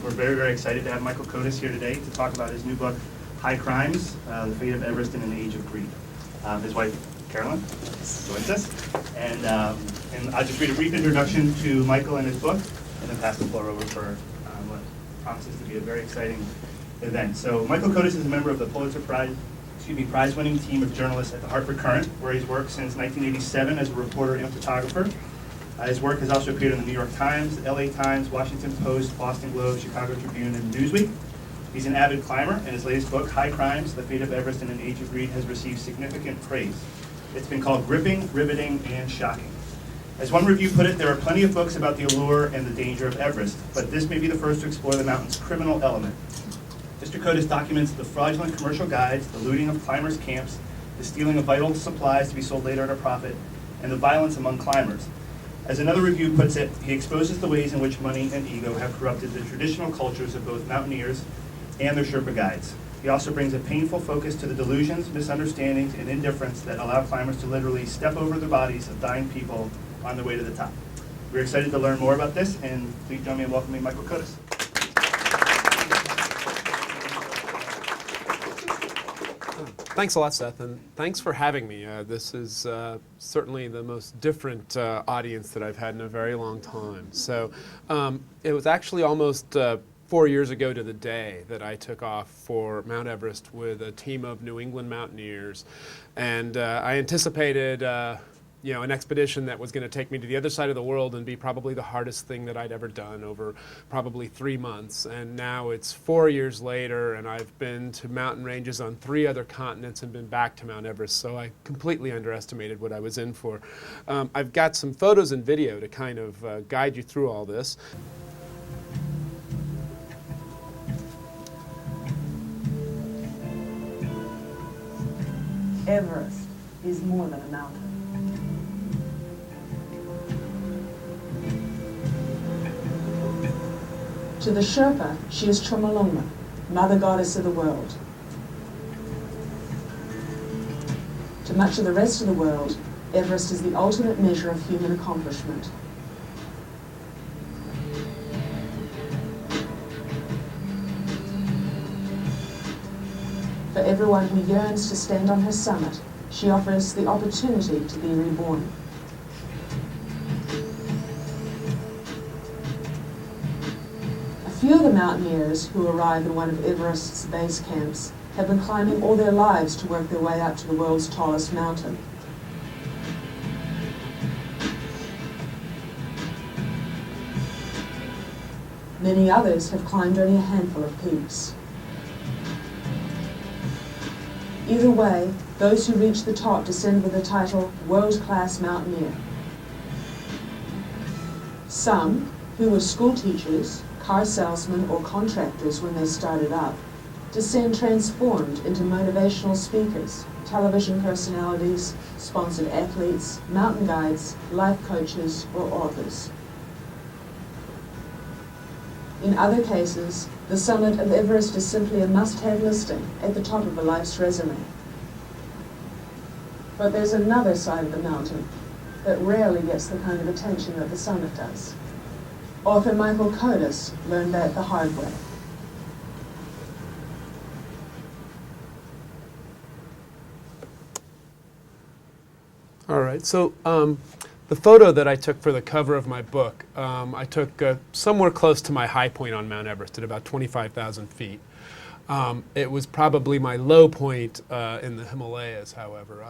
We're very, very excited to have Michael Kodas here today to talk about his new book, High Crimes, The Fate of Everest in an Age of Greed. His wife, Carolyn, joins us. And I'll just read a brief introduction to Michael and his book, and then pass the floor over for what promises to be a very exciting event. So Michael Kodas is a member of the Pulitzer Prize-winning team of journalists at the Hartford Courant, where he's worked since 1987 as a reporter and photographer. His work has also appeared in the New York Times, the LA Times, Washington Post, Boston Globe, Chicago Tribune, and Newsweek. He's an avid climber, and his latest book, High Crimes, The Fate of Everest in an Age of Greed, has received significant praise. It's been called gripping, riveting, and shocking. As one review put it, there are plenty of books about the allure and the danger of Everest, but this may be the first to explore the mountain's criminal element. Mr. Kodas documents the fraudulent commercial guides, the looting of climbers' camps, the stealing of vital supplies to be sold later at a profit, and the violence among climbers. As another review puts it, he exposes the ways in which money and ego have corrupted the traditional cultures of both mountaineers and their Sherpa guides. He also brings a painful focus to the delusions, misunderstandings, and indifference that allow climbers to literally step over the bodies of dying people on their way to the top. We're excited to learn more about this, and please join me in welcoming Michael Kodas. Thanks a lot, Seth, and thanks for having me. This is certainly the most different audience that I've had in a very long time. So it was actually almost 4 years ago to the day that I took off for Mount Everest with a team of New England mountaineers, and I anticipated an expedition that was going to take me to the other side of the world and be probably the hardest thing that I'd ever done over probably 3 months. And now it's 4 years later, and I've been to mountain ranges on 3 other continents and been back to Mount Everest, so I completely underestimated what I was in for. I've got some photos and video to kind of guide you through all this. Everest is more than a mountain. To the Sherpa, she is Chomolungma, mother goddess of the world. To much of the rest of the world, Everest is the ultimate measure of human accomplishment. For everyone who yearns to stand on her summit, she offers the opportunity to be reborn. Few of the mountaineers who arrive in one of Everest's base camps have been climbing all their lives to work their way up to the world's tallest mountain. Many others have climbed only a handful of peaks. Either way, those who reach the top descend with the title World-Class Mountaineer. Some, who were school teachers, car salesmen, or contractors when they started up, descend transformed into motivational speakers, television personalities, sponsored athletes, mountain guides, life coaches, or authors. In other cases, the summit of Everest is simply a must-have listing at the top of a life's resume. But there's another side of the mountain that rarely gets the kind of attention that the summit does. Author Michael Kodas learned that the hard way. All right, so the photo that I took for the cover of my book, I took somewhere close to my high point on Mount Everest at about 25,000 feet. It was probably my low point in the Himalayas, however.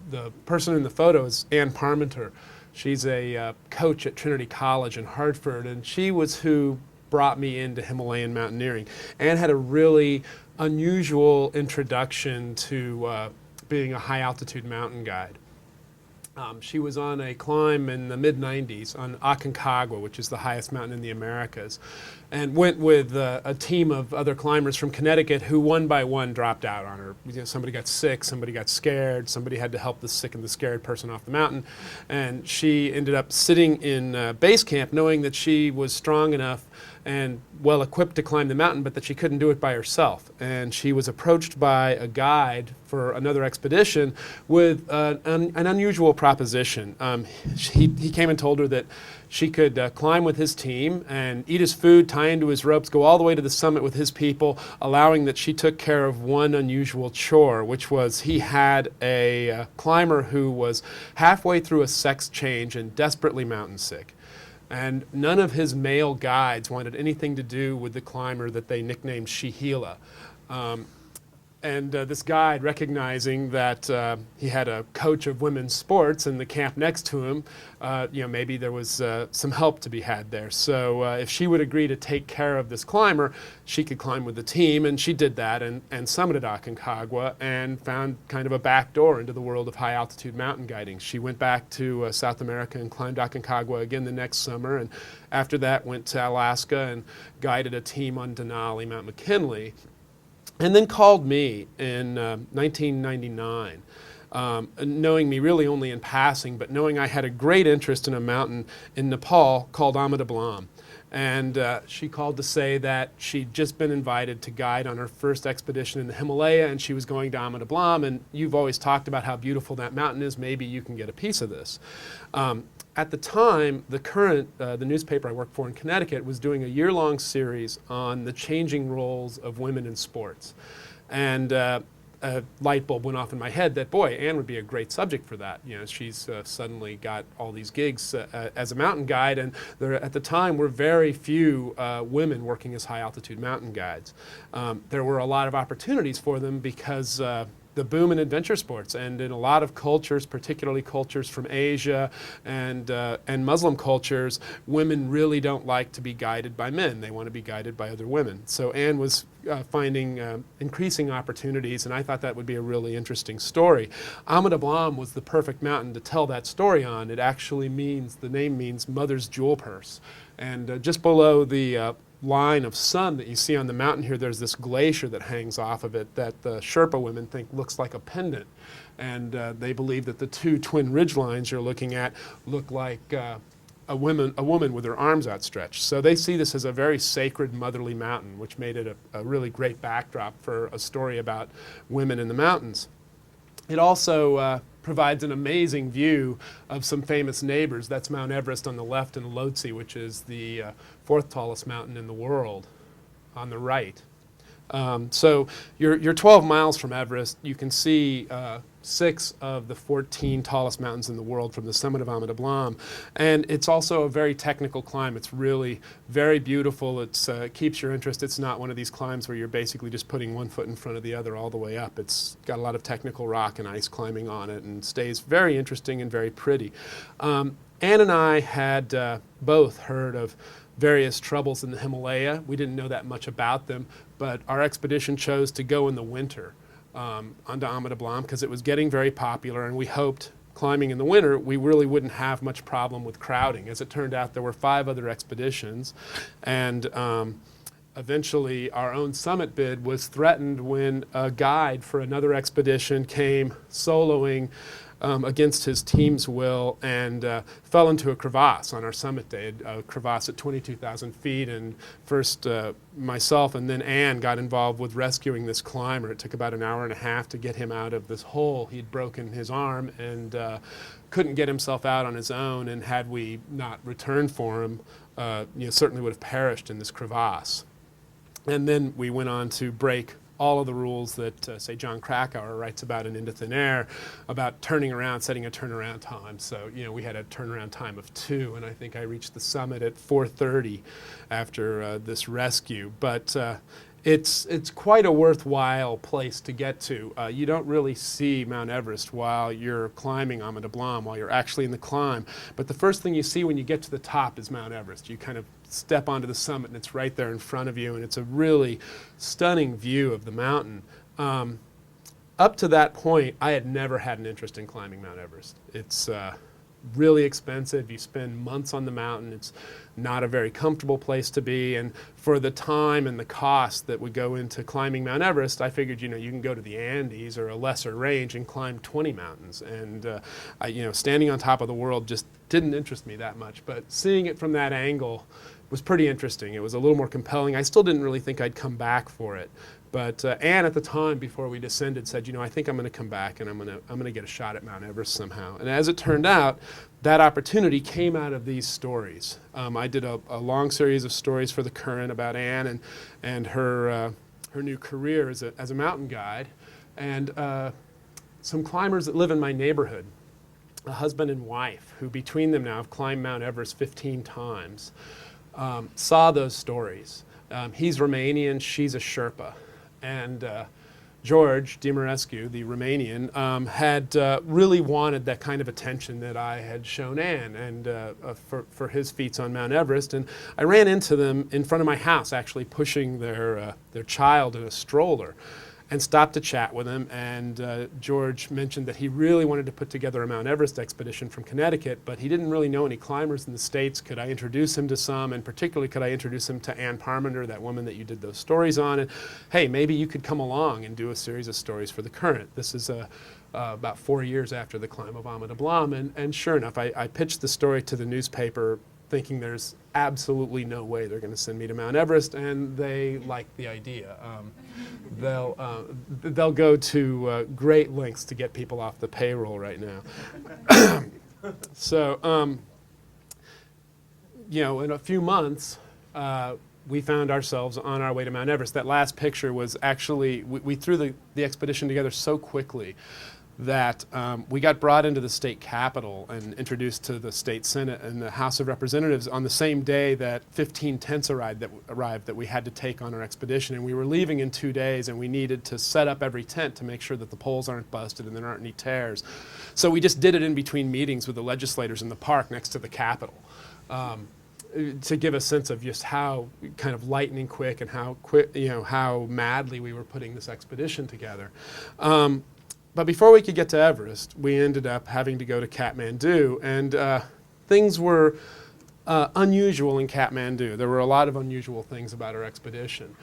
The person in the photo is Ann Parmenter. She's a coach at Trinity College in Hartford, and she was who brought me into Himalayan mountaineering. Ann had a really unusual introduction to being a high-altitude mountain guide. She was on a climb in the mid-90s on Aconcagua, which is the highest mountain in the Americas, and went with a team of other climbers from Connecticut who one by one dropped out on her. You know, somebody got sick, somebody got scared, somebody had to help the sick and the scared person off the mountain, and she ended up sitting in base camp knowing that she was strong enough and well equipped to climb the mountain, but that she couldn't do it by herself. And she was approached by a guide for another expedition with an unusual proposition. He came and told her that she could climb with his team and eat his food, tie into his ropes, go all the way to the summit with his people, allowing that she took care of one unusual chore, which was he had a climber who was halfway through a sex change and desperately mountain sick. And none of his male guides wanted anything to do with the climber that they nicknamed Shihila. And this guide, recognizing that he had a coach of women's sports in the camp next to him, maybe there was some help to be had there. So if she would agree to take care of this climber, she could climb with the team, and she did that and summited Aconcagua and found kind of a back door into the world of high-altitude mountain guiding. She went back to South America and climbed Aconcagua again the next summer, and after that went to Alaska and guided a team on Denali, Mount McKinley. And then called me in 1999, knowing me really only in passing, but knowing I had a great interest in a mountain in Nepal called Ama Dablam. And she called to say that she'd just been invited to guide on her first expedition in the Himalaya, and she was going to Ama Dablam, and you've always talked about how beautiful that mountain is. Maybe you can get a piece of this. At the time, the Courant, the newspaper I worked for in Connecticut, was doing a year-long series on the changing roles of women in sports. And a light bulb went off in my head that, boy, Anne would be a great subject for that. You know, she's suddenly got all these gigs as a mountain guide, and there, at the time, were very few women working as high-altitude mountain guides. There were a lot of opportunities for them because the boom in adventure sports, and in a lot of cultures, particularly cultures from Asia and Muslim cultures, women really don't like to be guided by men. They want to be guided by other women. So Anne was finding increasing opportunities, and I thought that would be a really interesting story. Ama Dablam was the perfect mountain to tell that story on. It actually means, the name means mother's jewel purse. And just below the line of sun that you see on the mountain here, there's this glacier that hangs off of it that the Sherpa women think looks like a pendant. And they believe that the two twin ridge lines you're looking at look like a woman with her arms outstretched. So they see this as a very sacred motherly mountain, which made it a really great backdrop for a story about women in the mountains. It also provides an amazing view of some famous neighbors. That's Mount Everest on the left and Lhotse, which is the fourth tallest mountain in the world, on the right. So you're 12 miles from Everest. You can see 6 of the 14 tallest mountains in the world from the summit of Ama Dablam. And it's also a very technical climb. It's really very beautiful. It keeps your interest. It's not one of these climbs where you're basically just putting one foot in front of the other all the way up. It's got a lot of technical rock and ice climbing on it, and stays very interesting and very pretty. Anne and I had both heard of various troubles in the Himalaya. We didn't know that much about them, but our expedition chose to go in the winter onto Ama Dablam because it was getting very popular, and we hoped climbing in the winter we really wouldn't have much problem with crowding. As it turned out, there were 5 other expeditions, and eventually our own summit bid was threatened when a guide for another expedition came soloing against his team's will and fell into a crevasse on our summit day, a crevasse at 22,000 feet. And first myself and then Anne got involved with rescuing this climber. It took about an hour and a half to get him out of this hole. He'd broken his arm and couldn't get himself out on his own, and had we not returned for him, certainly would have perished in this crevasse. And then we went on to break all of the rules that, say, John Krakauer writes about in Into Thin Air, about turning around, setting a turnaround time. So, we had a turnaround time of 2, and I think I reached the summit at 4:30 after this rescue. But it's quite a worthwhile place to get to. You don't really see Mount Everest while you're climbing Ama Dablam, while you're actually in the climb. But the first thing you see when you get to the top is Mount Everest. You kind of step onto the summit, and it's right there in front of you, and it's a really stunning view of the mountain. Up to that point, I had never had an interest in climbing Mount Everest. It's really expensive. You spend months on the mountain. It's not a very comfortable place to be, and for the time and the cost that would go into climbing Mount Everest, I figured, you can go to the Andes or a lesser range and climb 20 mountains. And standing on top of the world just didn't interest me that much. But seeing it from that angle was pretty interesting. It was a little more compelling. I still didn't really think I'd come back for it. But Anne at the time, before we descended, said, you know, I think I'm going to come back and I'm going to get a shot at Mount Everest somehow. And as it turned out, that opportunity came out of these stories. I did a long series of stories for the Courant about Anne and her new career as a mountain guide. And some climbers that live in my neighborhood, a husband and wife, who between them now have climbed Mount Everest 15 times, saw those stories. He's Romanian, she's a Sherpa. And George Dimirescu, the Romanian, had really wanted that kind of attention that I had shown Anne and for his feats on Mount Everest. And I ran into them in front of my house, actually pushing their child in a stroller, and stopped to chat with him. And George mentioned that he really wanted to put together a Mount Everest expedition from Connecticut, but he didn't really know any climbers in the States. Could I introduce him to some? And particularly, could I introduce him to Ann Parmenter, that woman that you did those stories on? And hey, maybe you could come along and do a series of stories for the Courant. This is about 4 years after the climb of Ama Dablam. And sure enough, I pitched the story to the newspaper thinking there's absolutely no way they're going to send me to Mount Everest, and they liked the idea. They'll go to great lengths to get people off the payroll right now. So, you know, in a few months, we found ourselves on our way to Mount Everest. That last picture was actually, we threw the expedition together so quickly that we got brought into the state capitol and introduced to the state senate and the House of Representatives on the same day that 15 tents arrived that we had to take on our expedition. And we were leaving in 2 days, and we needed to set up every tent to make sure that the poles aren't busted and there aren't any tears. So we just did it in between meetings with the legislators in the park next to the capitol, to give a sense of just how kind of lightning quick and how quick, you know, how madly we were putting this expedition together. But before we could get to Everest, we ended up having to go to Katmandu, and things were unusual in Katmandu. There were a lot of unusual things about our expedition.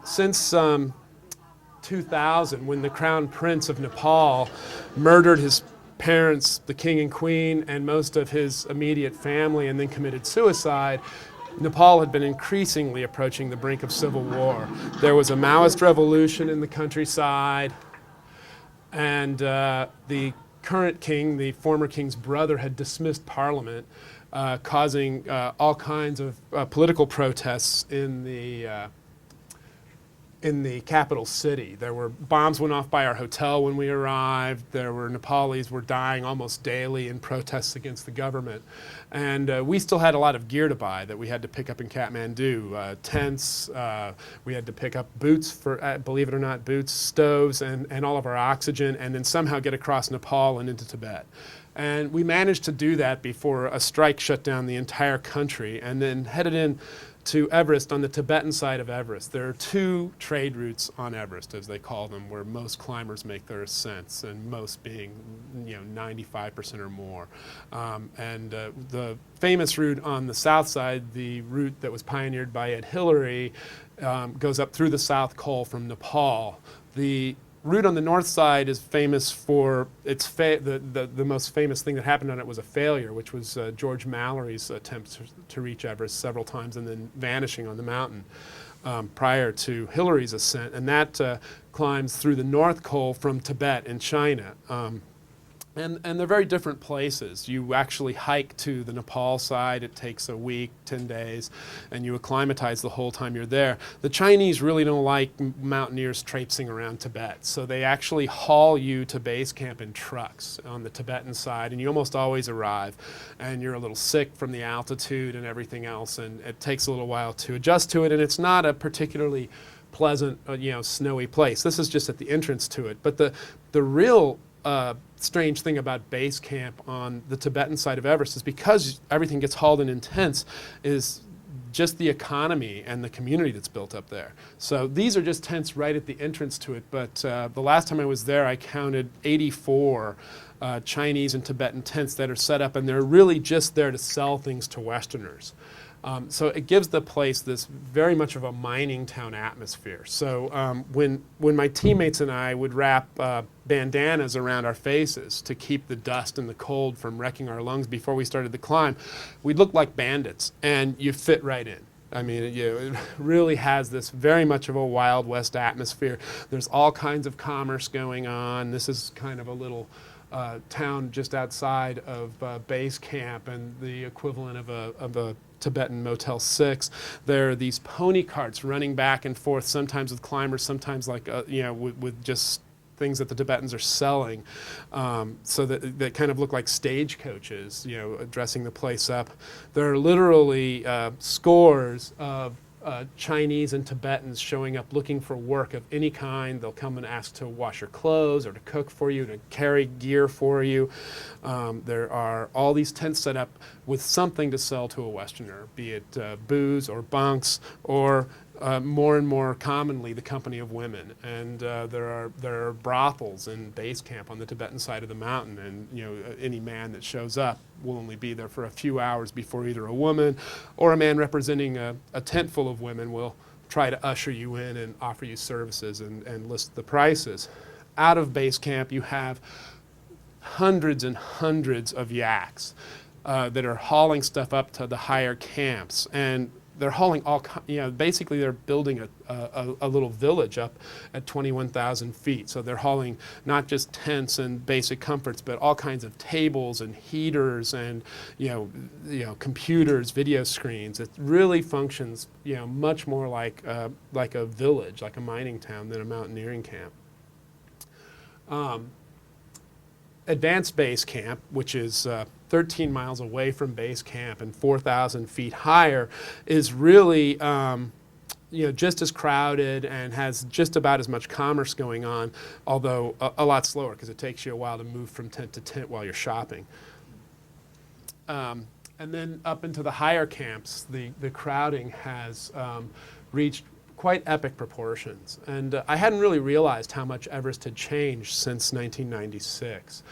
Since 2000, when the Crown Prince of Nepal murdered his parents, the king and queen, and most of his immediate family, and then committed suicide, Nepal had been increasingly approaching the brink of civil war. There was a Maoist revolution in the countryside, and the current king, the former king's brother, had dismissed parliament, causing all kinds of political protests in the capital city. There were bombs went off by our hotel when we arrived. There were Nepalis were dying almost daily in protests against the government. And we still had a lot of gear to buy that we had to pick up in Katmandu. Tents, we had to pick up boots for, believe it or not, boots, stoves, and all of our oxygen, and then somehow get across Nepal and into Tibet. And we managed to do that before a strike shut down the entire country, and then headed in to Everest on the Tibetan side of Everest. There are 2 trade routes on Everest, as they call them, where most climbers make their ascents, and most being, you know, 95% or more. The famous route on the south side, the route that was pioneered by Ed Hillary, goes up through the South Col from Nepal. The route on the north side is famous for its the most famous thing that happened on it was a failure, which was George Mallory's attempt to reach Everest several times and then vanishing on the mountain prior to Hillary's ascent. And that climbs through the North Col from Tibet in China. And they're very different places. You actually hike to the Nepal side. It takes a week, 10 days, and you acclimatize the whole time you're there. The Chinese really don't like mountaineers traipsing around Tibet, so they actually haul you to base camp in trucks on the Tibetan side, and you almost always arrive, and you're a little sick from the altitude and everything else, and it takes a little while to adjust to it, and it's not a particularly pleasant, snowy place. This is just at the entrance to it. But the real strange thing about base camp on the Tibetan side of Everest is because everything gets hauled in tents, is just the economy and the community that's built up there. So these are just tents right at the entrance to it, but the last time I was there I counted 84 Chinese and Tibetan tents that are set up, and they're really just there to sell things to Westerners. So it gives the place this very much of a mining town atmosphere. So when my teammates and I would wrap bandanas around our faces to keep the dust and the cold from wrecking our lungs before we started the climb, we'd look like bandits, and you fit right in. I mean, it really has this very much of a Wild West atmosphere. There's all kinds of commerce going on. This is kind of a little town just outside of base camp and the equivalent of a Tibetan Motel 6. There are these pony carts running back and forth, sometimes with climbers, sometimes like with just things that the Tibetans are selling, so that kind of look like stagecoaches, dressing the place up. There are literally scores of Chinese and Tibetans showing up looking for work of any kind. They'll come and ask to wash your clothes or to cook for you, to carry gear for you. There are all these tents set up with something to sell to a Westerner, be it booze or bunks or more and more commonly the company of women. And there are brothels in base camp on the Tibetan side of the mountain, and any man that shows up will only be there for a few hours before either a woman or a man representing a tent full of women will try to usher you in and offer you services and list the prices. Out of base camp you have hundreds and hundreds of yaks that are hauling stuff up to the higher camps, and they're hauling basically they're building a little village up at 21,000 feet. So they're hauling not just tents and basic comforts, but all kinds of tables and heaters and computers, video screens. It really functions much more like a village, like a mining town, than a mountaineering camp. Advanced base camp, which is 13 miles away from base camp and 4,000 feet higher, is really just as crowded and has just about as much commerce going on, although a lot slower because it takes you a while to move from tent to tent while you're shopping. And then up into the higher camps, the crowding has reached quite epic proportions. And I hadn't really realized how much Everest had changed since 1996,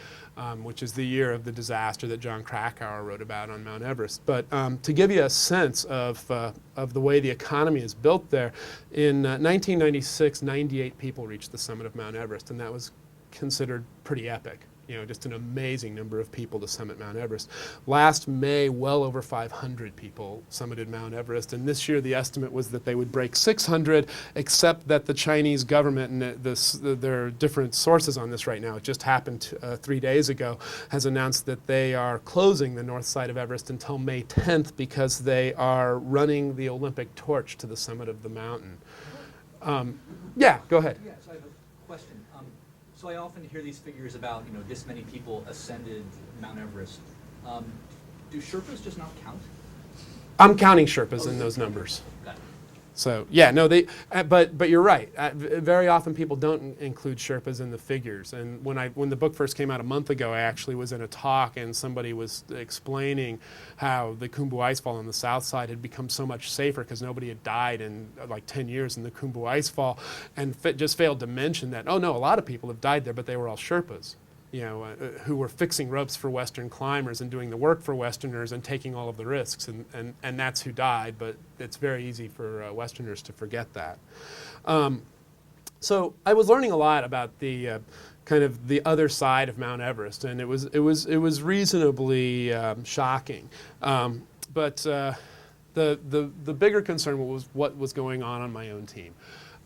which is the year of the disaster that John Krakauer wrote about on Mount Everest. But to give you a sense of the way the economy is built there, in 1996, 98 people reached the summit of Mount Everest, and that was considered pretty epic. Just an amazing number of people to summit Mount Everest. Last May, well over 500 people summited Mount Everest, and this year the estimate was that they would break 600, except that the Chinese government, and there are different sources on this right now, it just happened 3 days ago, has announced that they are closing the north side of Everest until May 10th because they are running the Olympic torch to the summit of the mountain. Yeah, go ahead. Yeah, so I have a question. So I often hear these figures about, this many people ascended Mount Everest. Do Sherpas just not count? I'm counting Sherpas in those numbers. Got it. So yeah, no, but you're right. Very often people don't include Sherpas in the figures. And when the book first came out a month ago, I actually was in a talk and somebody was explaining how the Khumbu Icefall on the south side had become so much safer because nobody had died in like 10 years in the Khumbu Icefall, and just failed to mention that, oh no, a lot of people have died there, but they were all Sherpas. Who were fixing ropes for Western climbers and doing the work for Westerners and taking all of the risks, and that's who died, but it's very easy for Westerners to forget that. So I was learning a lot about the kind of the other side of Mount Everest, and it was reasonably shocking. But the bigger concern was what was going on my own team.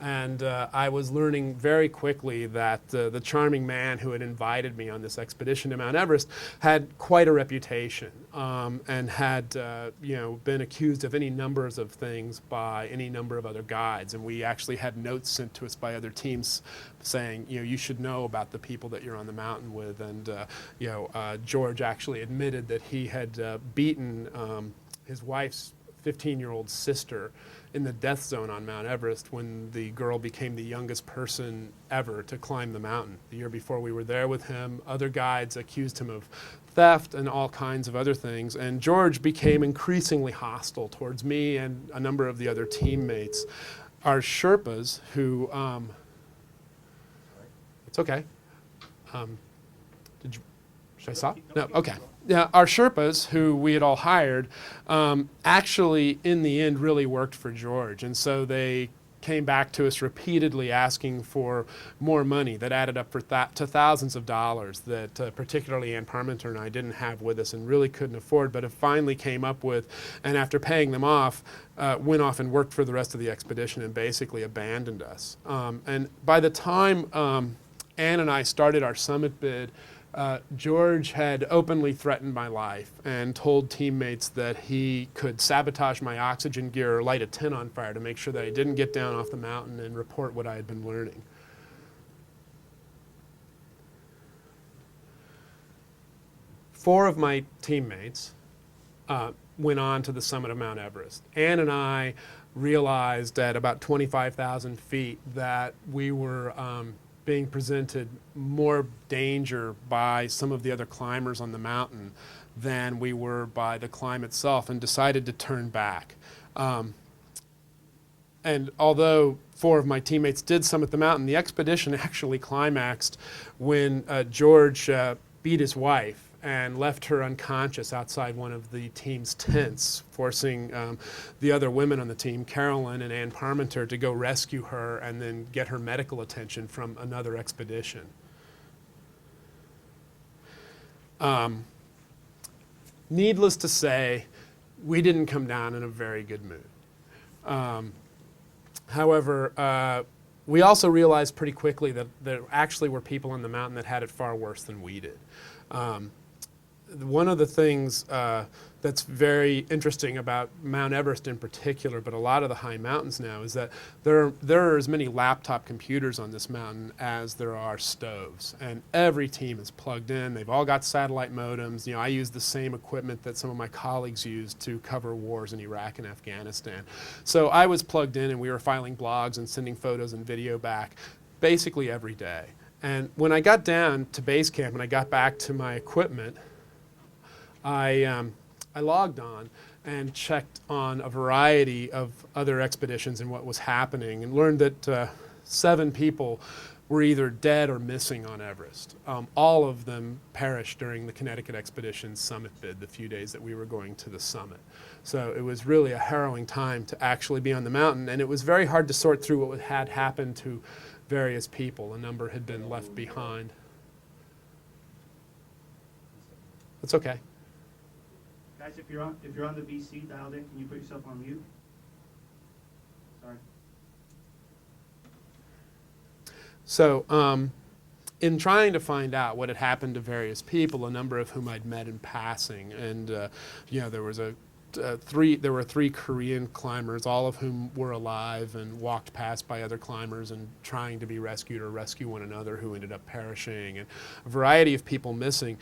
And I was learning very quickly that the charming man who had invited me on this expedition to Mount Everest had quite a reputation, and had been accused of any numbers of things by any number of other guides. And we actually had notes sent to us by other teams saying, you should know about the people that you're on the mountain with. And George actually admitted that he had beaten his wife's 15-year-old sister in the death zone on Mount Everest when the girl became the youngest person ever to climb the mountain. The year before we were there with him, other guides accused him of theft and all kinds of other things, and George became increasingly hostile towards me and a number of the other teammates. Our Sherpas, who, it's okay. Should I stop? No, okay. Now, our Sherpas, who we had all hired, actually, in the end, really worked for George. And so they came back to us repeatedly asking for more money that added up to thousands of dollars that particularly Ann Parmenter and I didn't have with us and really couldn't afford, but have finally came up with, and after paying them off, went off and worked for the rest of the expedition and basically abandoned us. And by the time Ann and I started our summit bid, George had openly threatened my life and told teammates that he could sabotage my oxygen gear or light a tent on fire to make sure that I didn't get down off the mountain and report what I had been learning. Four of my teammates went on to the summit of Mount Everest. Ann and I realized at about 25,000 feet that we were being presented more danger by some of the other climbers on the mountain than we were by the climb itself, and decided to turn back. And although four of my teammates did summit the mountain, the expedition actually climaxed when George beat his wife and left her unconscious outside one of the team's tents, forcing the other women on the team, Carolyn and Ann Parmenter, to go rescue her and then get her medical attention from another expedition. Needless to say, we didn't come down in a very good mood. However, we also realized pretty quickly that there actually were people on the mountain that had it far worse than we did. One of the things that's very interesting about Mount Everest in particular, but a lot of the high mountains now, is that there are as many laptop computers on this mountain as there are stoves. And every team is plugged in. They've all got satellite modems. You know, I use the same equipment that some of my colleagues used to cover wars in Iraq and Afghanistan. So I was plugged in, and we were filing blogs and sending photos and video back basically every day. And when I got down to base camp and I got back to my equipment, I logged on and checked on a variety of other expeditions and what was happening, and learned that 7 people were either dead or missing on Everest. All of them perished during the Connecticut Expedition's summit bid, the few days that we were going to the summit. So it was really a harrowing time to actually be on the mountain, and it was very hard to sort through what had happened to various people. A number had been left behind. That's okay. Guys, if you're on the VC dialed in, can you put yourself on mute? Sorry. So in trying to find out what had happened to various people, a number of whom I'd met in passing, and you know, there were 3 Korean climbers, all of whom were alive and walked past by other climbers and trying to be rescued or rescue one another, who ended up perishing, and a variety of people missing.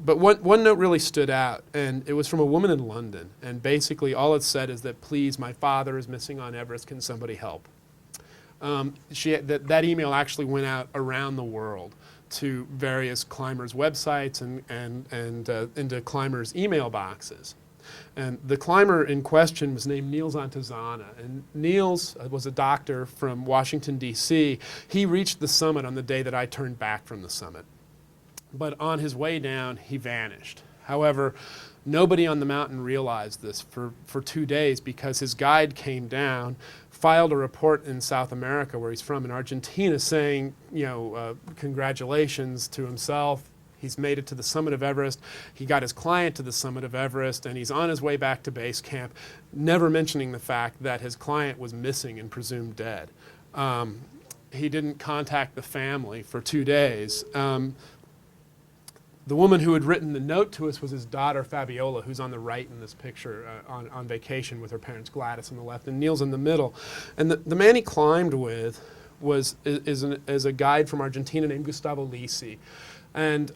But one note really stood out, and it was from a woman in London. And basically all it said is that, please, my father is missing on Everest, can somebody help? That email actually went out around the world to various climbers' websites and into climbers' email boxes. And the climber in question was named Niels Antizana. And Niels was a doctor from Washington, D.C. He reached the summit on the day that I turned back from the summit. But on his way down, he vanished. However, nobody on the mountain realized this for 2 days, because his guide came down, filed a report in South America, where he's from, in Argentina, saying, you know, congratulations to himself. He's made it to the summit of Everest. He got his client to the summit of Everest, and he's on his way back to base camp, never mentioning the fact that his client was missing and presumed dead. He didn't contact the family for 2 days. The woman who had written the note to us was his daughter, Fabiola, who's on the right in this picture, on vacation with her parents, Gladys on the left, and Niels in the middle. And the man he climbed with is a guide from Argentina named Gustavo Lisi. And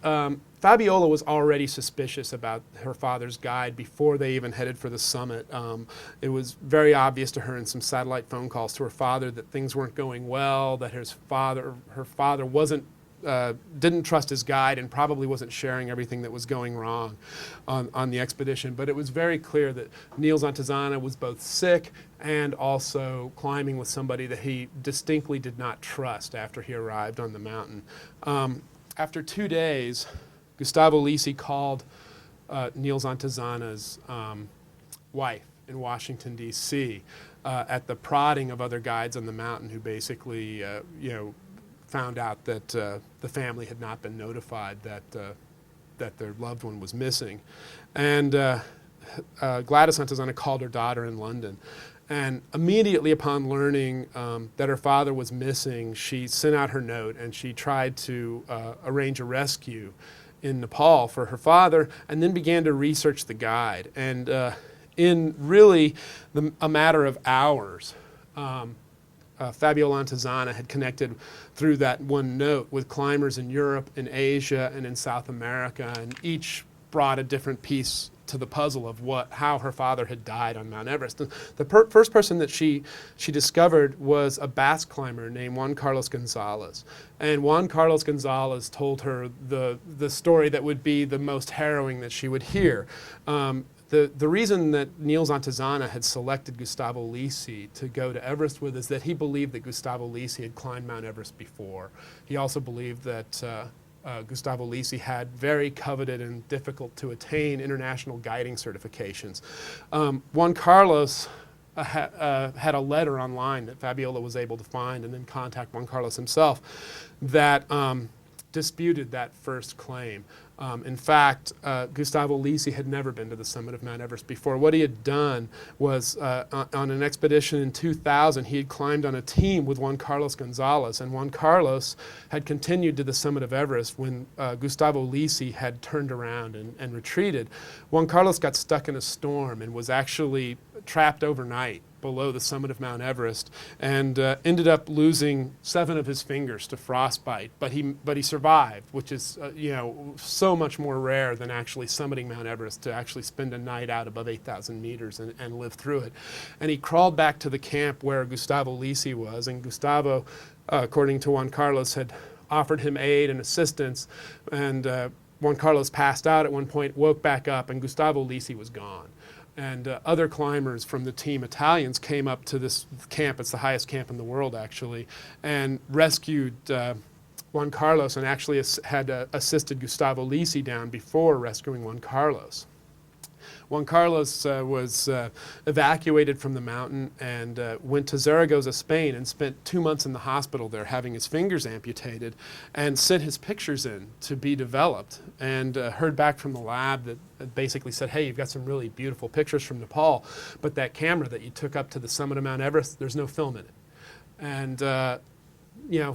Fabiola was already suspicious about her father's guide before they even headed for the summit. It was very obvious to her in some satellite phone calls to her father that things weren't going well, that her father didn't trust his guide and probably wasn't sharing everything that was going wrong on the expedition. But it was very clear that Niels Antizana was both sick and also climbing with somebody that he distinctly did not trust after he arrived on the mountain. After 2 days, Gustavo Lisi called Niels Antezana's wife in Washington, D.C., at the prodding of other guides on the mountain who basically, found out that the family had not been notified that their loved one was missing. And Gladys Antezana called her daughter in London. And immediately upon learning that her father was missing, she sent out her note and she tried to arrange a rescue in Nepal for her father, and then began to research the guide. And in really a matter of hours, Fabiola Antezana had connected through that one note with climbers in Europe, in Asia, and in South America, and each brought a different piece to the puzzle of how her father had died on Mount Everest. The first person that she discovered was a Basque climber named Juan Carlos Gonzalez. And Juan Carlos Gonzalez told her the story that would be the most harrowing that she would hear. The reason that Niels Antezana had selected Gustavo Lisi to go to Everest with is that he believed that Gustavo Lisi had climbed Mount Everest before. He also believed that Gustavo Lisi had very coveted and difficult to attain international guiding certifications. Juan Carlos had a letter online that Fabiola was able to find and then contact Juan Carlos himself that disputed that first claim. In fact, Gustavo Lisi had never been to the summit of Mount Everest before. What he had done was, on an expedition in 2000, he had climbed on a team with Juan Carlos Gonzalez, and Juan Carlos had continued to the summit of Everest when Gustavo Lisi had turned around and retreated. Juan Carlos got stuck in a storm and was actually trapped overnight below the summit of Mount Everest, and ended up losing 7 of his fingers to frostbite. But he survived, which is so much more rare than actually summiting Mount Everest, to actually spend a night out above 8,000 meters and live through it. And he crawled back to the camp where Gustavo Lisi was, and Gustavo, according to Juan Carlos, had offered him aid and assistance. And Juan Carlos passed out at one point, woke back up, and Gustavo Lisi was gone. And other climbers from the team, Italians, came up to this camp. It's the highest camp in the world, actually, and rescued Juan Carlos, and actually had assisted Gustavo Lisi down before rescuing Juan Carlos. Juan Carlos was evacuated from the mountain and went to Zaragoza, Spain, and spent 2 months in the hospital there having his fingers amputated, and sent his pictures in to be developed, and heard back from the lab that basically said, hey, you've got some really beautiful pictures from Nepal, but that camera that you took up to the summit of Mount Everest, there's no film in it. And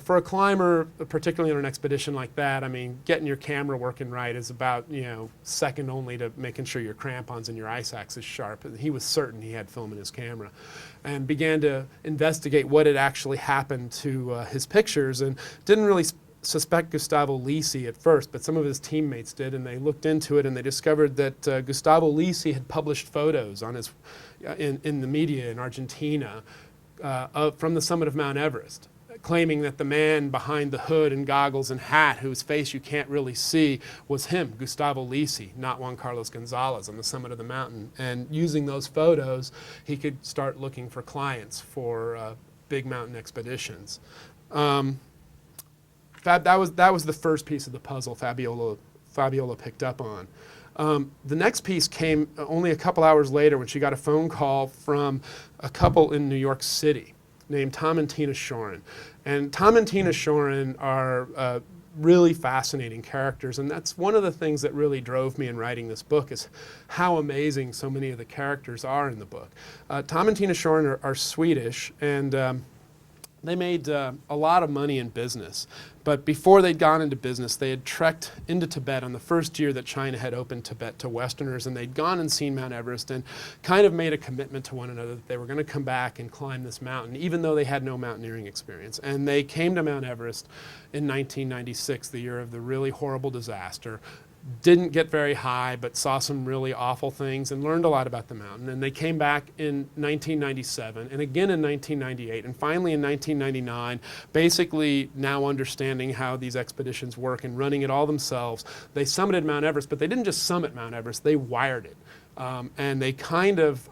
for a climber, particularly on an expedition like that, I mean, getting your camera working right is about, second only to making sure your crampons and your ice axe is sharp. And he was certain he had film in his camera, and began to investigate what had actually happened to his pictures, and didn't really suspect Gustavo Lisi at first, but some of his teammates did, and they looked into it, and they discovered that Gustavo Lisi had published photos on his in the media in Argentina from the summit of Mount Everest, claiming that the man behind the hood and goggles and hat, whose face you can't really see, was him, Gustavo Lisi, not Juan Carlos Gonzalez, on the summit of the mountain. And using those photos, he could start looking for clients for big mountain expeditions. That was the first piece of the puzzle Fabiola picked up on. The next piece came only a couple hours later, when she got a phone call from a couple in New York City named Tom and Tina Shorin. And Tom and Tina Shorin are really fascinating characters, and that's one of the things that really drove me in writing this book, is how amazing so many of the characters are in the book. Tom and Tina Shorin are Swedish, and they made a lot of money in business. But before they'd gone into business, they had trekked into Tibet on the first year that China had opened Tibet to Westerners, and they'd gone and seen Mount Everest and kind of made a commitment to one another that they were going to come back and climb this mountain, even though they had no mountaineering experience. And they came to Mount Everest in 1996, the year of the really horrible disaster. Didn't get very high, but saw some really awful things and learned a lot about the mountain. And they came back in 1997, and again in 1998, and finally in 1999, basically now understanding how these expeditions work and running it all themselves. They summited Mount Everest, but they didn't just summit Mount Everest, they wired it. And they kind of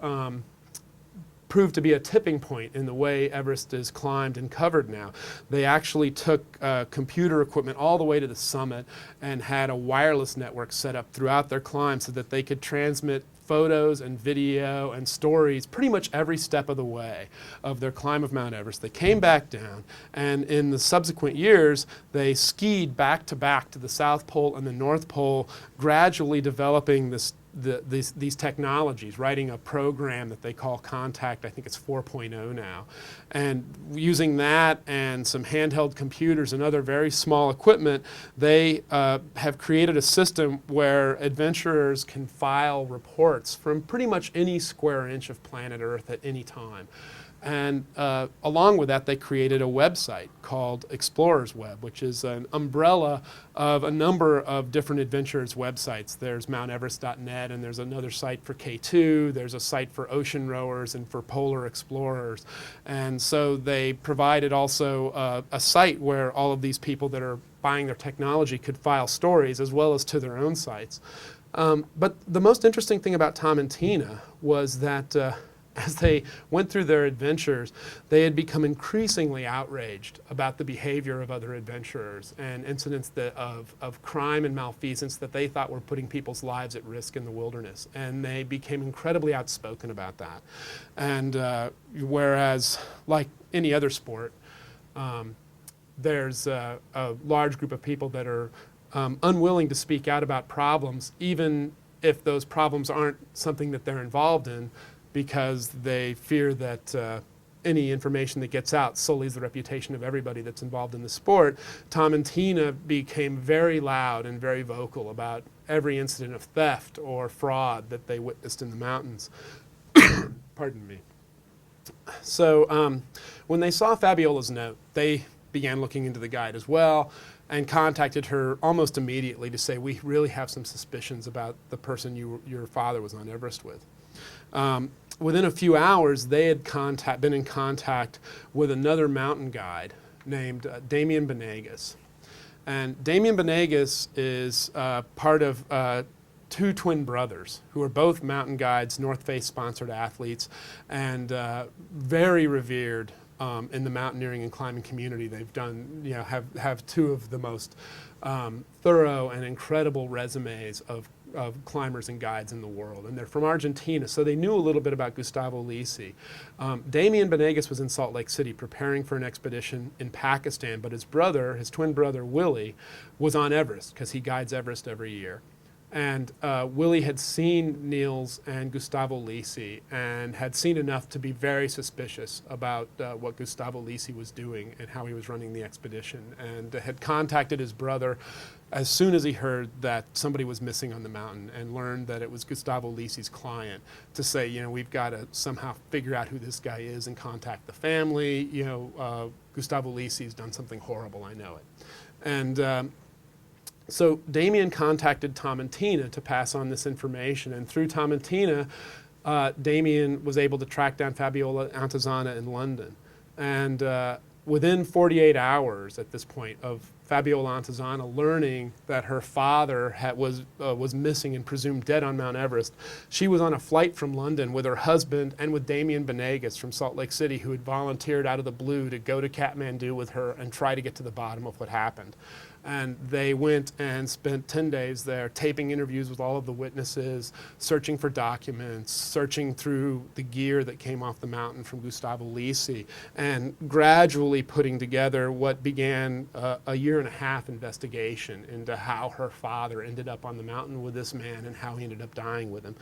proved to be a tipping point in the way Everest is climbed and covered now. They actually took computer equipment all the way to the summit and had a wireless network set up throughout their climb so that they could transmit photos and video and stories pretty much every step of the way of their climb of Mount Everest. They came back down, and in the subsequent years, they skied back to the South Pole and the North Pole, gradually developing these technologies, writing a program that they call Contact, I think it's 4.0 now, and using that and some handheld computers and other very small equipment, they have created a system where adventurers can file reports from pretty much any square inch of planet Earth at any time. And along with that, they created a website called Explorers Web, which is an umbrella of a number of different adventurers' websites. There's MountEverest.net, and there's another site for K2. There's a site for ocean rowers and for polar explorers. And so they provided also a site where all of these people that are buying their technology could file stories as well as to their own sites. But the most interesting thing about Tom and Tina was that as they went through their adventures, they had become increasingly outraged about the behavior of other adventurers and incidents of crime and malfeasance that they thought were putting people's lives at risk in the wilderness. And they became incredibly outspoken about that. And whereas, like any other sport, there's a large group of people that are unwilling to speak out about problems, even if those problems aren't something that they're involved in, because they fear that any information that gets out sullies the reputation of everybody that's involved in the sport. Tom and Tina became very loud and very vocal about every incident of theft or fraud that they witnessed in the mountains. Pardon me. So when they saw Fabiola's note, they began looking into the guide as well and contacted her almost immediately to say, we really have some suspicions about the person your father was on Everest with. Within a few hours, they had been in contact with another mountain guide named Damian Benegas. And Damian Benegas is part of two twin brothers who are both mountain guides, North Face sponsored athletes, and very revered in the mountaineering and climbing community. They've done, have two of the most thorough and incredible resumes of climbers and guides in the world, and they're from Argentina, so they knew a little bit about Gustavo Lisi. Damian Benegas was in Salt Lake City preparing for an expedition in Pakistan, but his twin brother Willie, was on Everest because he guides Everest every year. And Willie had seen Niels and Gustavo Lisi and had seen enough to be very suspicious about what Gustavo Lisi was doing and how he was running the expedition, and had contacted his brother as soon as he heard that somebody was missing on the mountain and learned that it was Gustavo Lisi's client, to say, we've got to somehow figure out who this guy is and contact the family. Gustavo Lisi's done something horrible, I know it. And so Damian contacted Tom and Tina to pass on this information, and through Tom and Tina, Damian was able to track down Fabiola Antezana in London. And within 48 hours at this point of Fabiola Antezana learning that her father was missing and presumed dead on Mount Everest, she was on a flight from London with her husband and with Damian Benegas from Salt Lake City, who had volunteered out of the blue to go to Katmandu with her and try to get to the bottom of what happened. And they went and spent 10 days there taping interviews with all of the witnesses, searching for documents, searching through the gear that came off the mountain from Gustavo Lisi, and gradually putting together what began a year-and-a-half investigation into how her father ended up on the mountain with this man and how he ended up dying with him.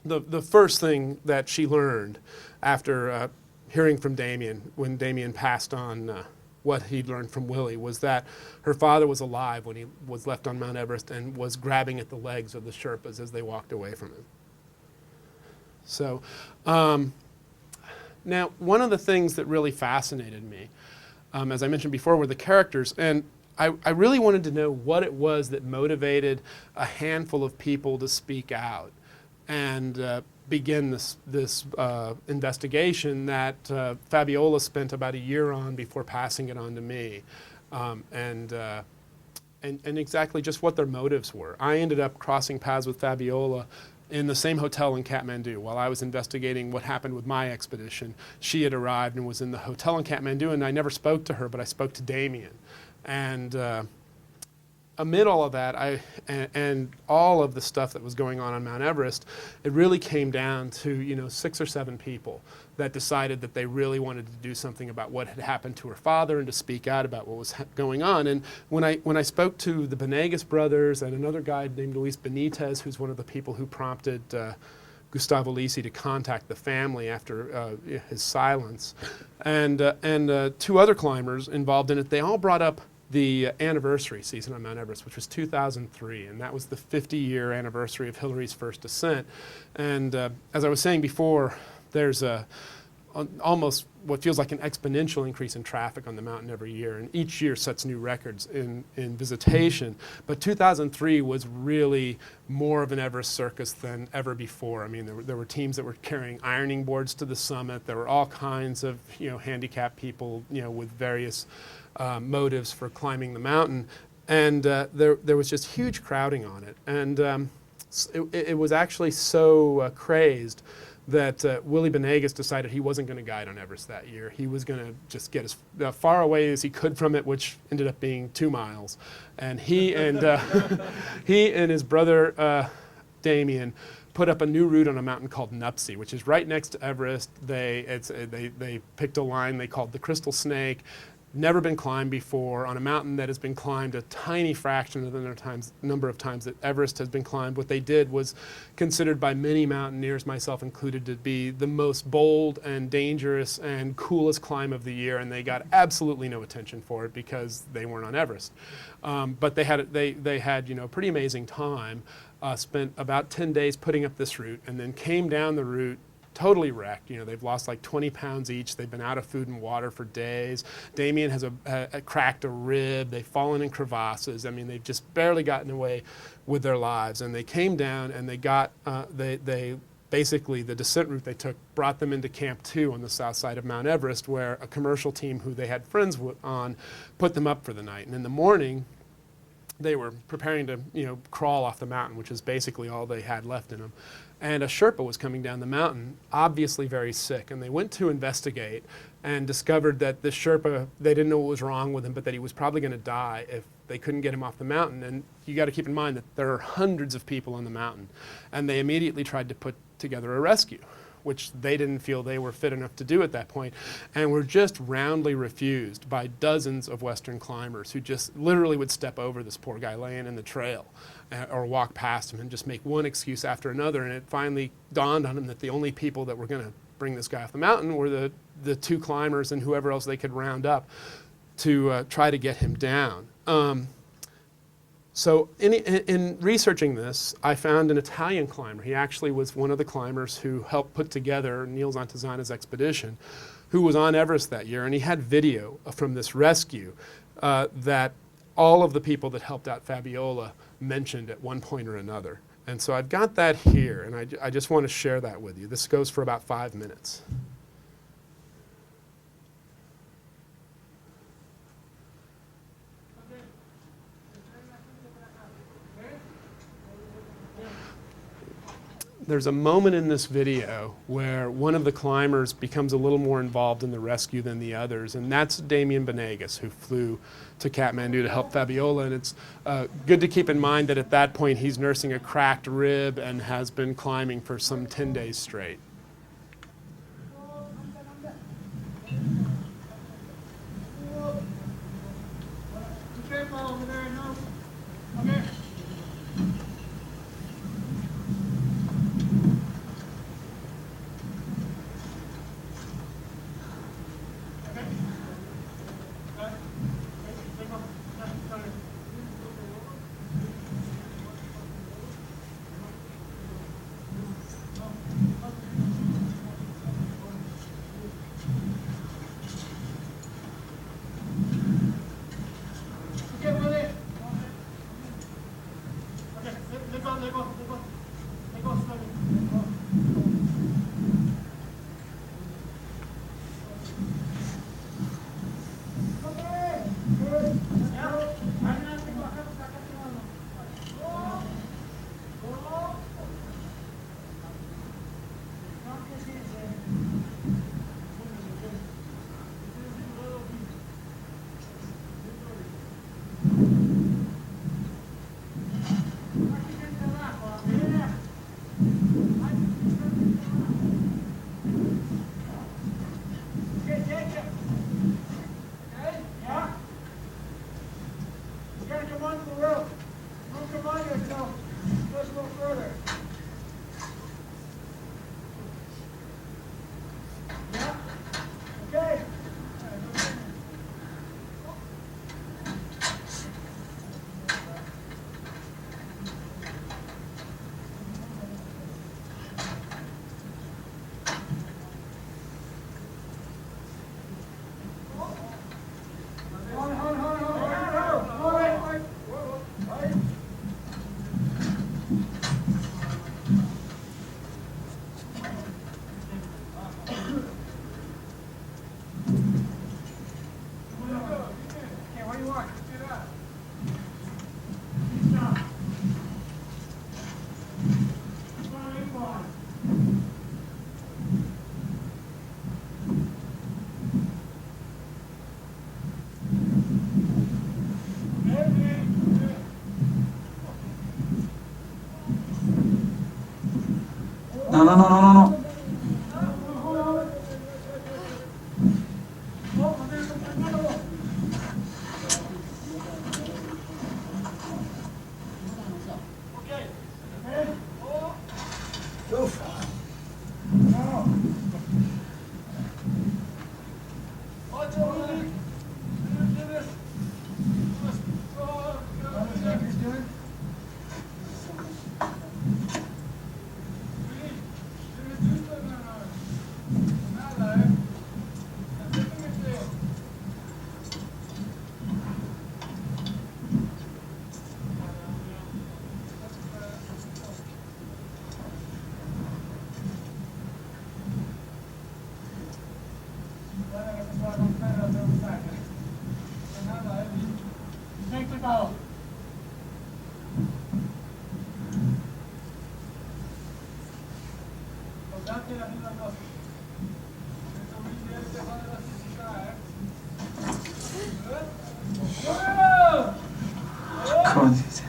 The first thing that she learned after hearing from Damian, when Damian passed on what he'd learned from Willie, was that her father was alive when he was left on Mount Everest and was grabbing at the legs of the Sherpas as they walked away from him. So now, one of the things that really fascinated me, as I mentioned before, were the characters. And I really wanted to know what it was that motivated a handful of people to speak out and begin this investigation that Fabiola spent about a year on before passing it on to me, and exactly just what their motives were. I ended up crossing paths with Fabiola in the same hotel in Katmandu. While I was investigating what happened with my expedition, she had arrived and was in the hotel in Katmandu, and I never spoke to her, but I spoke to Damien. And amid all of that, and all of the stuff that was going on Mount Everest, it really came down to 6 or 7 people that decided that they really wanted to do something about what had happened to her father and to speak out about what was going on. And when I spoke to the Benegas brothers and another guy named Luis Benitez, who's one of the people who prompted Gustavo Lisi to contact the family after his silence, and 2 other climbers involved in it, they all brought up the anniversary season on Mount Everest, which was 2003, and that was the 50-year anniversary of Hillary's first ascent. And as I was saying before, there's almost what feels like an exponential increase in traffic on the mountain every year, and each year sets new records in visitation. But 2003 was really more of an Everest circus than ever before. I mean, there were teams that were carrying ironing boards to the summit. There were all kinds of handicapped people with various motives for climbing the mountain, and there was just huge crowding on it. And it was actually so crazed that Willie Benegas decided he wasn't going to guide on Everest that year. He was going to just get as far away as he could from it, which ended up being 2 miles. And he and his brother Damien put up a new route on a mountain called Nuptse, which is right next to Everest. They picked a line they called the Crystal Snake. Never been climbed before, on a mountain that has been climbed a tiny fraction of the number of times that Everest has been climbed. What they did was considered by many mountaineers, myself included, to be the most bold and dangerous and coolest climb of the year, and they got absolutely no attention for it because they weren't on Everest. But they had a pretty amazing time. Spent about 10 days putting up this route, and then came down the route totally wrecked. They've lost like 20 pounds each. They've been out of food and water for days. Damien has cracked a rib. They've fallen in crevasses. I mean, they've just barely gotten away with their lives. And they came down and they got, they basically, the descent route they took brought them into Camp 2 on the south side of Mount Everest, where a commercial team who they had friends on put them up for the night. And in the morning, they were preparing to, crawl off the mountain, which is basically all they had left in them. And a Sherpa was coming down the mountain, obviously very sick, and they went to investigate and discovered that this Sherpa, they didn't know what was wrong with him, but that he was probably going to die if they couldn't get him off the mountain. And you got to keep in mind that there are hundreds of people on the mountain, and they immediately tried to put together a rescue, which they didn't feel they were fit enough to do at that point, and were just roundly refused by dozens of Western climbers who just literally would step over this poor guy laying in the trail or walk past him and just make one excuse after another. And it finally dawned on him that the only people that were going to bring this guy off the mountain were the 2 climbers and whoever else they could round up to try to get him down. So in researching this, I found an Italian climber. He actually was one of the climbers who helped put together Niels Antezana's expedition, who was on Everest that year, and he had video from this rescue that all of the people that helped out Fabiola mentioned at one point or another. And so I've got that here, and I just want to share that with you. This goes for about 5 minutes. There's a moment in this video where one of the climbers becomes a little more involved in the rescue than the others, and that's Damien Benegas, who flew to Katmandu to help Fabiola. And it's good to keep in mind that at that point he's nursing a cracked rib and has been climbing for some 10 days straight. No, no, no, no, no, no. Kodas.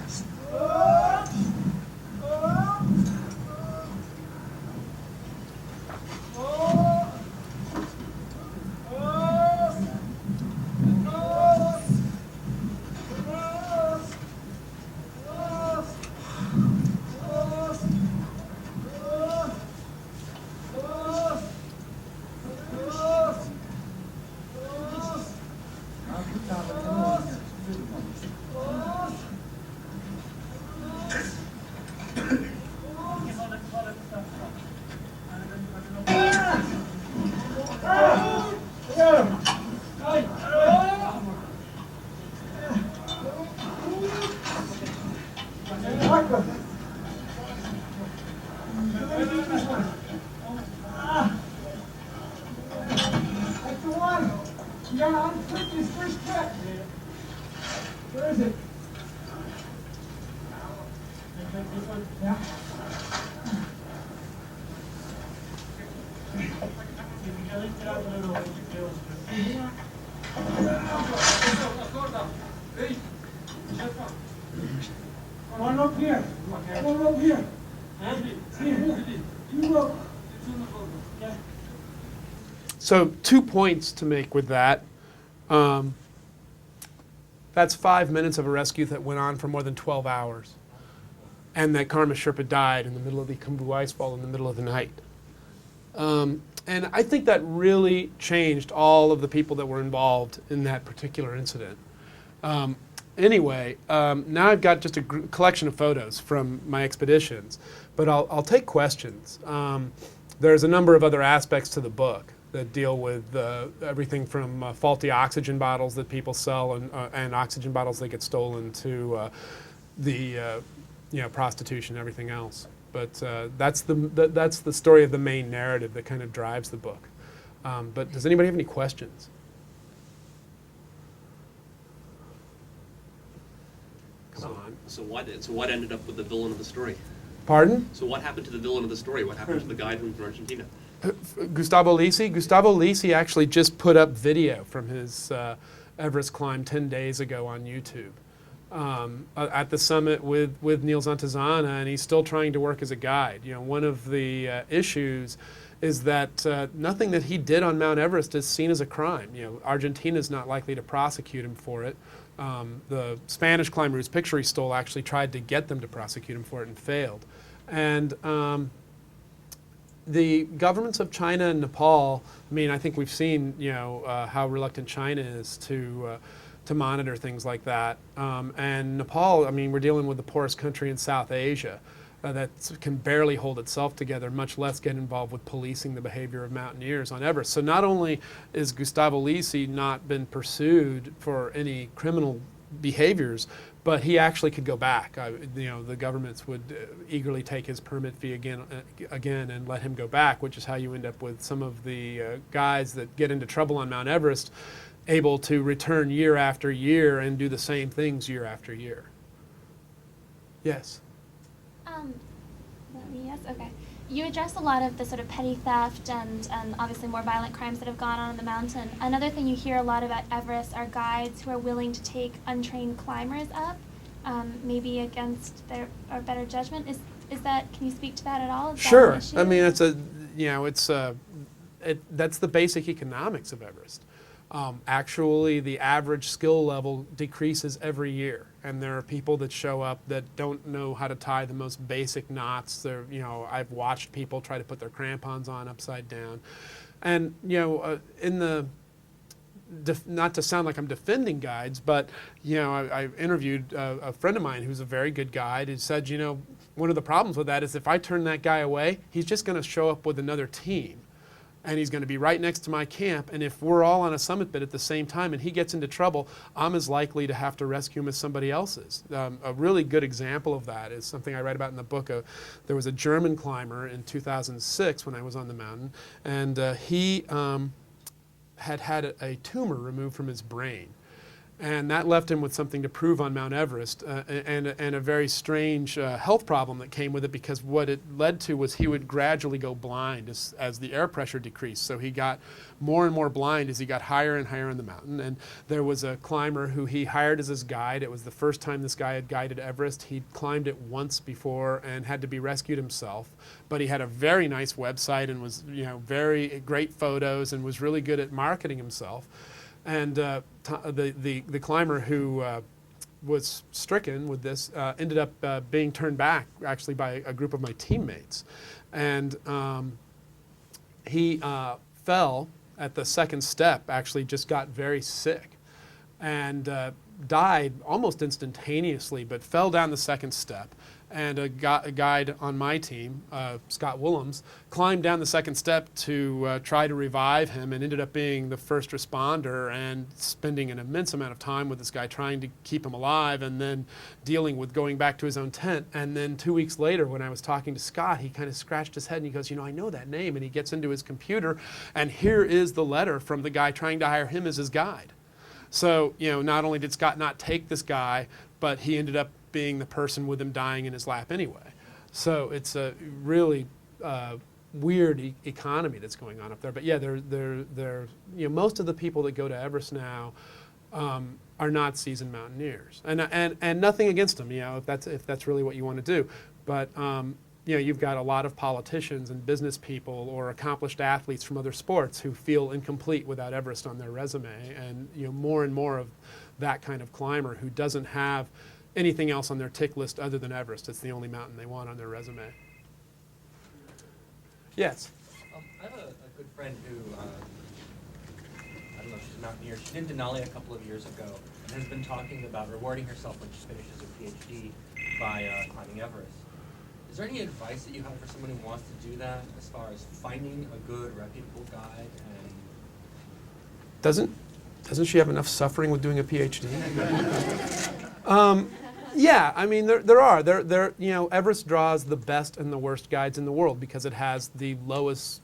One up here. One up here. You up. So 2 points to make with that. That's 5 minutes of a rescue that went on for more than 12 hours. And that Karma Sherpa died in the middle of the Khumbu Icefall in the middle of the night. And I think that really changed all of the people that were involved in that particular incident. Anyway, now I've got just a collection of photos from my expeditions, but I'll take questions. There's a number of other aspects to the book that deal with everything from faulty oxygen bottles that people sell and oxygen bottles that get stolen to the prostitution and everything else. But that's the story of the main narrative that kind of drives the book. But does anybody have any questions? So what ended up with the villain of the story? Pardon? So what happened to the villain of the story? What happened to the guy from Argentina? Gustavo Lisi? Gustavo Lisi actually just put up video from his Everest climb 10 days ago on YouTube at the summit with Niels Antezana, and he's still trying to work as a guide. You know, one of the issues is that nothing that he did on Mount Everest is seen as a crime. You know, Argentina's not likely to prosecute him for it. The Spanish climber whose picture he stole actually tried to get them to prosecute him for it and failed. And the governments of China and Nepal, I mean, I think we've seen, you know, how reluctant China is to monitor things like that. And Nepal, I mean, we're dealing with the poorest country in South Asia that can barely hold itself together, much less get involved with policing the behavior of mountaineers on Everest. So not only is Gustavo Lisi not been pursued for any criminal behaviors, but he actually could go back. You know, the governments would eagerly take his permit fee again and let him go back, which is how you end up with some of the guys that get into trouble on Mount Everest able to return year after year and do the same things year after year. Yes? Yes, okay. You address a lot of the sort of petty theft and obviously more violent crimes that have gone on the mountain. Another thing you hear a lot about Everest are guides who are willing to take untrained climbers up, maybe against their or better judgment. Is that? Can you speak to that at all? Is Sure. that an issue? I mean, it's a, you know, that's the basic economics of Everest. Actually, the average skill level decreases every year, and there are people that show up that don't know how to tie the most basic knots. You know, I've watched people try to put their crampons on upside down, and you know, not to sound like I'm defending guides, but you know, I interviewed a friend of mine who's a very good guide who said, you know, one of the problems with that is if I turn that guy away, he's just going to show up with another team. And he's going to be right next to my camp, and if we're all on a summit bit at the same time and he gets into trouble, I'm as likely to have to rescue him as somebody else is. A really good example of that is something I write about in the book. There was a German climber in 2006 when I was on the mountain, and he had a tumor removed from his brain. And that left him with something to prove on Mount Everest, and a very strange health problem that came with it, because what it led to was he would gradually go blind as the air pressure decreased. So he got more and more blind as he got higher and higher on the mountain. And there was a climber who he hired as his guide. It was the first time this guy had guided Everest. He'd climbed it once before and had to be rescued himself. But he had a very nice website and was, you know, very great photos and was really good at marketing himself. And the climber who was stricken with this ended up being turned back actually by a group of my teammates. And he fell at the second step, actually just got very sick and died almost instantaneously, but fell down the second step. And a guide on my team, Scott Willems, climbed down the second step to try to revive him, and ended up being the first responder and spending an immense amount of time with this guy trying to keep him alive, and then dealing with going back to his own tent. And then 2 weeks later, when I was talking to Scott, he kind of scratched his head and he goes, you know, I know that name. And he gets into his computer, and here is the letter from the guy trying to hire him as his guide. So, you know, not only did Scott not take this guy, but he ended up being the person with him dying in his lap anyway. So it's a really weird economy that's going on up there. But yeah, you know, most of the people that go to Everest now are not seasoned mountaineers, and nothing against them, you know, if that's really what you want to do. But you know, you've got a lot of politicians and business people or accomplished athletes from other sports who feel incomplete without Everest on their resume, and you know, more and more of that kind of climber who doesn't have anything else on their tick list other than Everest. It's the only mountain they want on their resume. Yes? I have a good friend who, I don't know if she's a mountaineer, she did Denali a couple of years ago and has been talking about rewarding herself when she finishes her PhD by climbing Everest. Is there any advice that you have for someone who wants to do that as far as finding a good, reputable guide? And Doesn't she have enough suffering with doing a PhD? Yeah, I mean, there you know, Everest draws the best and the worst guides in the world because it has the lowest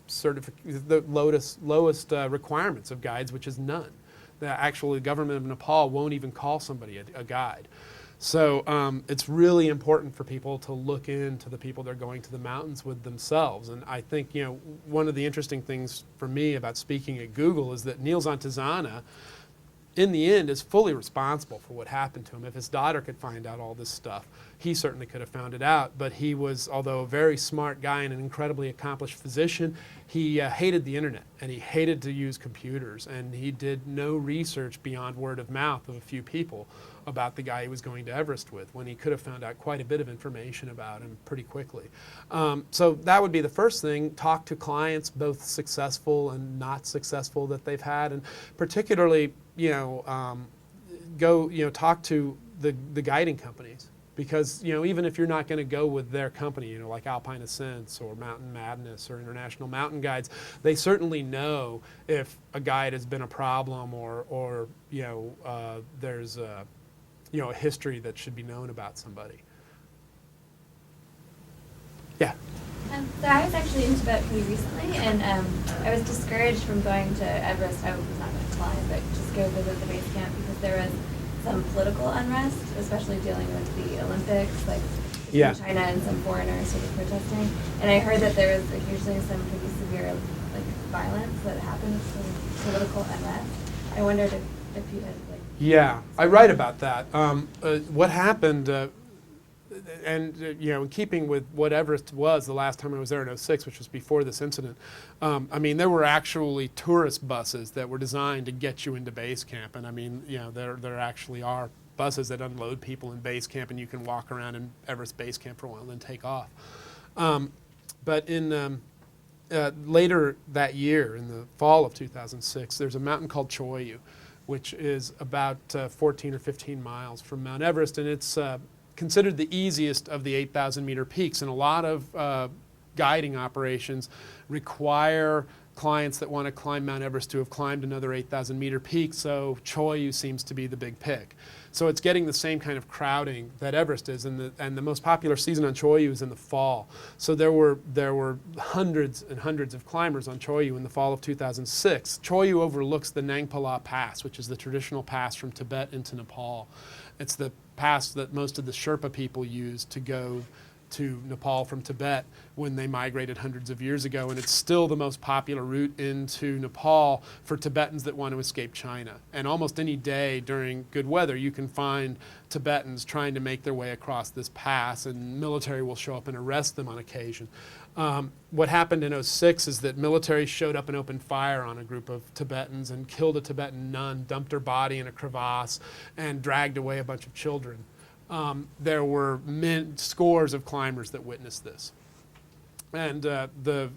requirements of guides, which is none. The government of Nepal won't even call somebody a guide. So it's really important for people to look into the people they're going to the mountains with themselves. And I think, you know, one of the interesting things for me about speaking at Google is that Neil Zontazana, in the end, is fully responsible for what happened to him. If his daughter could find out all this stuff, he certainly could have found it out. But he was, although a very smart guy and an incredibly accomplished physician, he hated the internet and he hated to use computers. And he did no research beyond word of mouth of a few people about the guy he was going to Everest with, when he could have found out quite a bit of information about him pretty quickly. So that would be the first thing. Talk to clients, both successful and not successful, that they've had, and particularly, you know, go, you know, talk to the guiding companies, because, you know, even if you're not going to go with their company, you know, like Alpine Ascents or Mountain Madness or International Mountain Guides, they certainly know if a guide has been a problem, or you know, there's a, you know, a history that should be known about somebody. Yeah. So I was actually in Tibet pretty recently, and I was discouraged from going to Everest. I was not going to climb, but just go visit the base camp, because there was some political unrest, especially dealing with the Olympics, like Yeah. China and some foreigners sort of protesting. And I heard that there was occasionally some pretty severe like violence that happened from political unrest. I wondered if you had like. Yeah, I write about that. What happened, and you know, in keeping with what Everest was the last time I was there in '06, which was before this incident, I mean, there were actually tourist buses that were designed to get you into base camp. And I mean, you know, there actually are buses that unload people in base camp, and you can walk around in Everest base camp for a while and then take off. But in later that year, in the fall of 2006, there's a mountain called Choyu, which is about 14 or 15 miles from Mount Everest, and it's considered the easiest of the 8,000-meter peaks. And a lot of guiding operations require clients that want to climb Mount Everest to have climbed another 8,000-meter peak, so Choyu seems to be the big pick. So it's getting the same kind of crowding that Everest is, and the most popular season on Choyu is in the fall. So there were hundreds and hundreds of climbers on Choyu in the fall of 2006. Choyu overlooks the Nangpala Pass, which is the traditional pass from Tibet into Nepal. It's the pass that most of the Sherpa people use to go to Nepal from Tibet when they migrated hundreds of years ago, and it's still the most popular route into Nepal for Tibetans that want to escape China. And almost any day during good weather, you can find Tibetans trying to make their way across this pass, and military will show up and arrest them on occasion. What happened in '06 is that military showed up and opened fire on a group of Tibetans and killed a Tibetan nun, dumped her body in a crevasse, and dragged away a bunch of children. There were scores of climbers that witnessed this. And the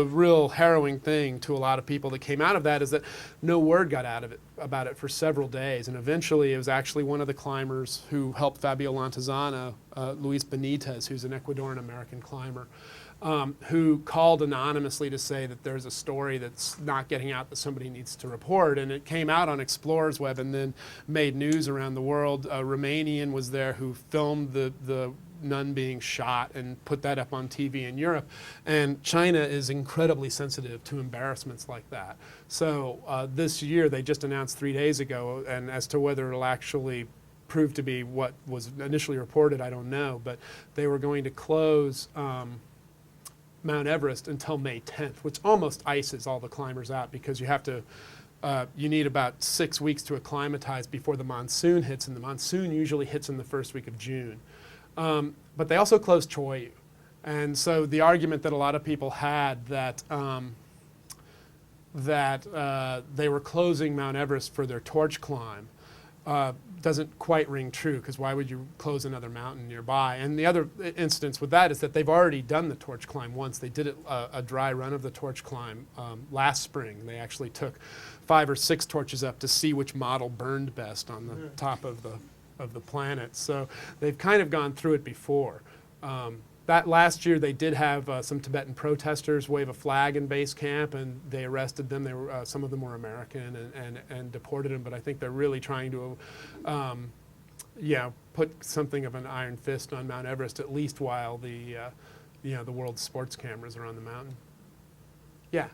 real harrowing thing to a lot of people that came out of that is that no word got out of it about it for several days. And eventually it was actually one of the climbers who helped Fabio Lantazana, Luis Benitez, who's an Ecuadorian-American climber, who called anonymously to say that there's a story that's not getting out that somebody needs to report. And it came out on Explorer's Web and then made news around the world. A Romanian was there who filmed the nun being shot and put that up on TV in Europe. And China is incredibly sensitive to embarrassments like that. So this year, they just announced 3 days ago, and as to whether it'll actually prove to be what was initially reported, I don't know, but they were going to close Mount Everest until May 10th, which almost ices all the climbers out, because you have to, you need about 6 weeks to acclimatize before the monsoon hits, and the monsoon usually hits in the first week of June. But they also closed Choyu. And so the argument that a lot of people had that, they were closing Mount Everest for their torch climb doesn't quite ring true, because why would you close another mountain nearby? And the other instance with that is that they've already done the torch climb once. They did it, a dry run of the torch climb last spring. They actually took 5 or 6 torches up to see which model burned best on the top of the planet. So they've kind of gone through it before. That last year they did have some Tibetan protesters wave a flag in base camp, and they arrested them. They were, some of them were American, and deported them, but I think they're really trying to put something of an iron fist on Mount Everest, at least while the world's sports cameras are on the mountain. Yeah?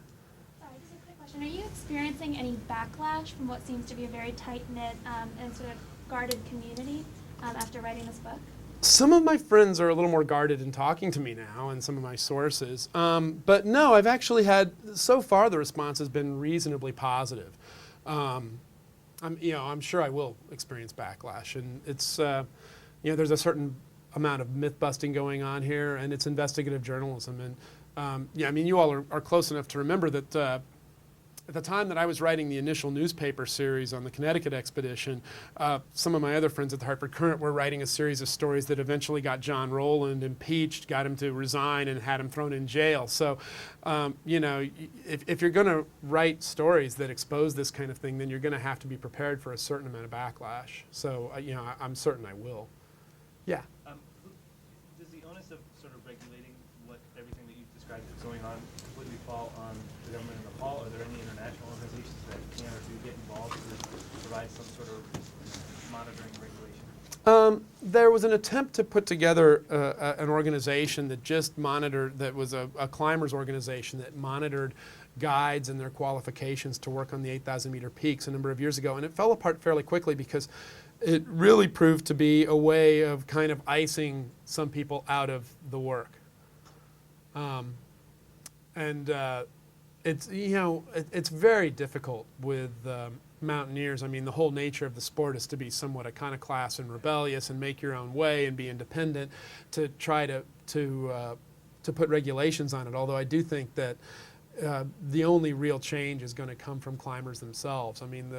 Sorry, just a quick question. Are you experiencing any backlash from what seems to be a very tight-knit and sort of guarded community after writing this book? Some of my friends are a little more guarded in talking to me now, and some of my sources. But no, I've actually had, so far the response has been reasonably positive. I'm sure I will experience backlash, and it's, there's a certain amount of myth busting going on here, and it's investigative journalism. And you all are close enough to remember that at the time that I was writing the initial newspaper series on the Connecticut expedition, some of my other friends at the Hartford Courant were writing a series of stories that eventually got John Rowland impeached, got him to resign, and had him thrown in jail. So, if you're going to write stories that expose this kind of thing, then you're going to have to be prepared for a certain amount of backlash. So, I'm certain I will. Yeah. Does the onus of sort of regulating everything that you've described that's going on completely fall on the government in Nepal? Are there any international organizations that can or do get involved to provide some sort of monitoring and regulation? There was an attempt to put together an organization that just monitored, that was a climbers organization that monitored guides and their qualifications to work on the 8,000 meter peaks a number of years ago, and it fell apart fairly quickly because it really proved to be a way of kind of icing some people out of the work. It's very difficult with mountaineers. I mean, the whole nature of the sport is to be somewhat iconoclast and rebellious and make your own way and be independent, to try to put regulations on it. Although I do think that the only real change is going to come from climbers themselves. I mean,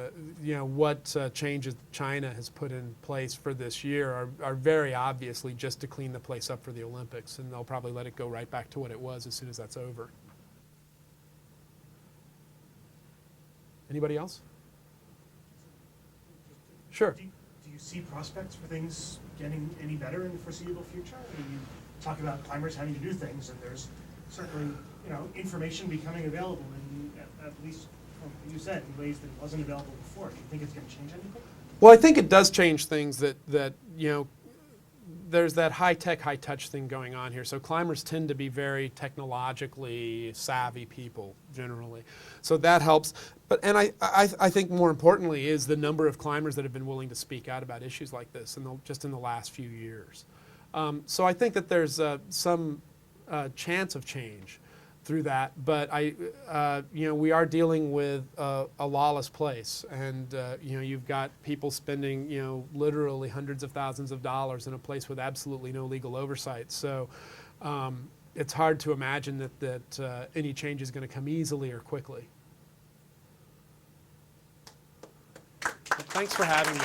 what changes China has put in place for this year are very obviously just to clean the place up for the Olympics, and they'll probably let it go right back to what it was as soon as that's over. Anybody else? Sure. Do you see prospects for things getting any better in the foreseeable future? I mean, you talk about climbers having to do things, and there's certainly, information becoming available, in, at least from what you said, in ways that wasn't available before. Do you think it's going to change anything? Well, I think it does change things that there's that high-tech, high-touch thing going on here. So climbers tend to be very technologically savvy people, generally. So that helps. And I think more importantly is the number of climbers that have been willing to speak out about issues like this just in the last few years. So I think that there's some chance of change through that, but we are dealing with a lawless place, and you've got people spending literally hundreds of thousands of dollars in a place with absolutely no legal oversight. So it's hard to imagine that any change is going to come easily or quickly. Thanks for having me.